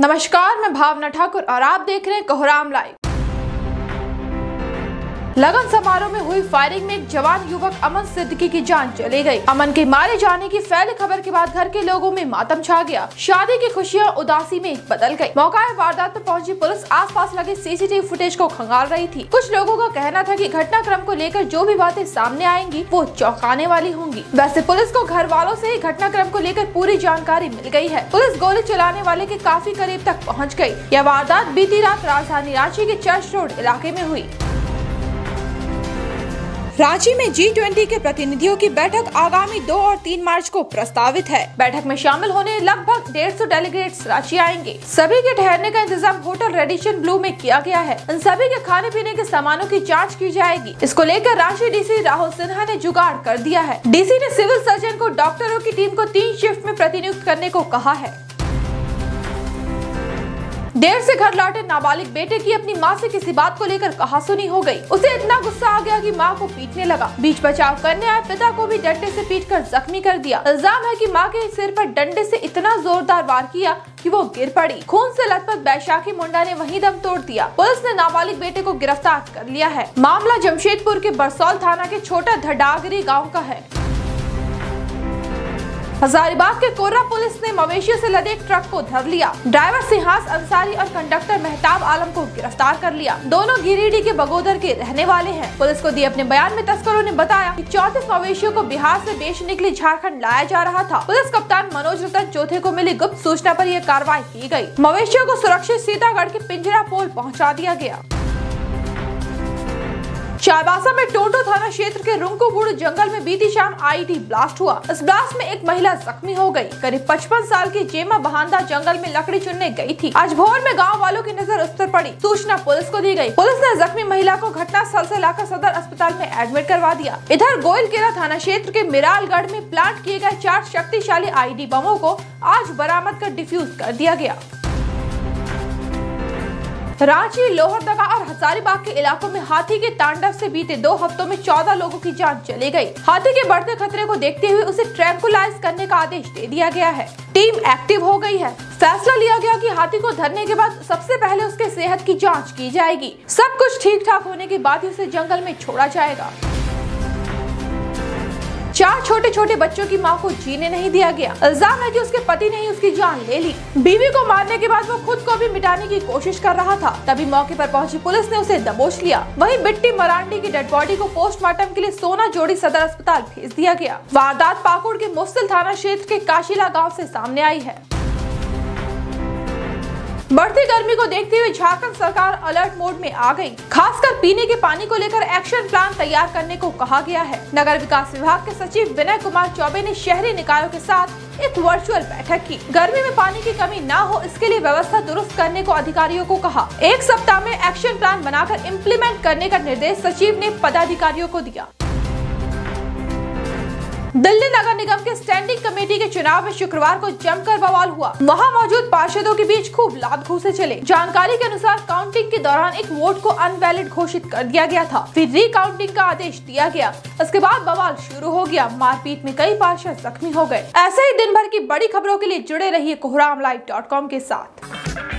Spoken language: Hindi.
नमस्कार, मैं भावना ठाकुर और आप देख रहे हैं कोहराम लाइव। लगन समारोह में हुई फायरिंग में एक जवान युवक अमन सिद्दीकी की जान चली गई। अमन के मारे जाने की फैली खबर के बाद घर के लोगों में मातम छा गया। शादी की खुशियां उदासी में बदल गई। मौका वारदात पर पहुंची पुलिस आसपास लगे सीसीटीवी फुटेज को खंगाल रही थी। कुछ लोगों का कहना था कि घटनाक्रम को लेकर जो भी बातें सामने आएंगी वो चौंकाने वाली होंगी। वैसे पुलिस को घर वालों से ही घटनाक्रम को लेकर पूरी जानकारी मिल गई है। पुलिस गोली चलाने वाले के काफी करीब तक पहुँच गयी। यह वारदात बीती रात राजधानी रांची के चर्च रोड इलाके में हुई। रांची में G20 के प्रतिनिधियों की बैठक आगामी 2 और 3 मार्च को प्रस्तावित है। बैठक में शामिल होने लगभग 150 डेलीगेट्स रांची आएंगे। सभी के ठहरने का इंतजाम होटल रेडिशन ब्लू में किया गया है। इन सभी के खाने पीने के सामानों की जांच की जाएगी। इसको लेकर रांची डीसी राहुल सिन्हा ने जुगाड़ कर दिया है। डीसी ने सिविल सर्जन को डॉक्टरों की टीम को 3 शिफ्ट में प्रतिनियुक्त करने को कहा है। देर से घर लौटे नाबालिग बेटे की अपनी मां से किसी बात को लेकर कहासुनी हो गई। उसे इतना गुस्सा आ गया कि मां को पीटने लगा। बीच बचाव करने आए पिता को भी डंडे से पीटकर जख्मी कर दिया। इल्जाम है कि मां के सिर पर डंडे से इतना जोरदार वार किया कि वो गिर पड़ी। खून से लथपथ बैशाखी मुंडा ने वहीं दम तोड़ दिया। पुलिस ने नाबालिग बेटे को गिरफ्तार कर लिया है। मामला जमशेदपुर के बरसौल थाना के छोटा धडागरी गाँव का है। हजारीबाग के कोर्रा पुलिस ने मवेशियों से लदे एक ट्रक को धर लिया। ड्राइवर सिंहास अंसारी और कंडक्टर मेहताब आलम को गिरफ्तार कर लिया। दोनों गिरिडीह के बगोदर के रहने वाले हैं। पुलिस को दिए अपने बयान में तस्करों ने बताया कि 34 मवेशियों को बिहार से बेचने के लिए झारखंड लाया जा रहा था। पुलिस कप्तान मनोज रतन चौथे को मिली गुप्त सूचना पर यह कार्रवाई की गयी। मवेशियों को सुरक्षित सीतागढ़ के पिंजरा पोल पहुँचा दिया गया। चाईबासा में टोटो थाना क्षेत्र के रुंकुबुड़ जंगल में बीती शाम आईईडी ब्लास्ट हुआ। इस ब्लास्ट में एक महिला जख्मी हो गई। करीब 55 साल की जेमा बहांदा जंगल में लकड़ी चुनने गई थी। आज भोर में गांव वालों की नजर उस पर पड़ी। सूचना पुलिस को दी गई। पुलिस ने जख्मी महिला को घटनास्थल से लाकर सदर अस्पताल में एडमिट करवा दिया। इधर गोइलकेरा थाना क्षेत्र के मिरालगढ़ में प्लांट किए गए 4 शक्तिशाली आईईडी बमों को आज बरामद कर डिफ्यूज कर दिया गया। रांची, लोहरदगा और हजारीबाग के इलाकों में हाथी के तांडव से बीते 2 हफ्तों में 14 लोगों की जान चली गई। हाथी के बढ़ते खतरे को देखते हुए उसे ट्रैंकुलाइज करने का आदेश दे दिया गया है। टीम एक्टिव हो गई है। फैसला लिया गया कि हाथी को धरने के बाद सबसे पहले उसके सेहत की जांच की जाएगी। सब कुछ ठीक ठाक होने के बाद ही उसे जंगल में छोड़ा जाएगा। 4 छोटे छोटे बच्चों की मां को जीने नहीं दिया गया। इल्जाम है कि उसके पति ने ही उसकी जान ले ली। बीवी को मारने के बाद वो खुद को भी मिटाने की कोशिश कर रहा था। तभी मौके पर पहुंची पुलिस ने उसे दबोच लिया। वहीं बिट्टी मरांडी की डेड बॉडी को पोस्टमार्टम के लिए सोना जोड़ी सदर अस्पताल भेज दिया गया। वारदात पाकुड़ के मुफस्सिल थाना क्षेत्र के काशीला गाँव से सामने आई है। बढ़ती गर्मी को देखते हुए झारखंड सरकार अलर्ट मोड में आ गई। खासकर पीने के पानी को लेकर एक्शन प्लान तैयार करने को कहा गया है। नगर विकास विभाग के सचिव विनय कुमार चौबे ने शहरी निकायों के साथ एक वर्चुअल बैठक की। गर्मी में पानी की कमी न हो, इसके लिए व्यवस्था दुरुस्त करने को अधिकारियों को कहा। 1 सप्ताह में एक्शन प्लान बनाकर इम्प्लीमेंट करने का निर्देश सचिव ने पदाधिकारियों को दिया। दिल्ली नगर निगम के स्टैंडिंग कमेटी के चुनाव में शुक्रवार को जमकर बवाल हुआ। वहां मौजूद पार्षदों के बीच खूब लात घूंसे चले। जानकारी के अनुसार काउंटिंग के दौरान एक वोट को अनवैलिड घोषित कर दिया गया था। फिर रीकाउंटिंग का आदेश दिया गया। इसके बाद बवाल शुरू हो गया। मारपीट में कई पार्षद जख्मी हो गए। ऐसे ही दिन भर की बड़ी खबरों के लिए जुड़े रहिए कोहरामलाइव.com के साथ।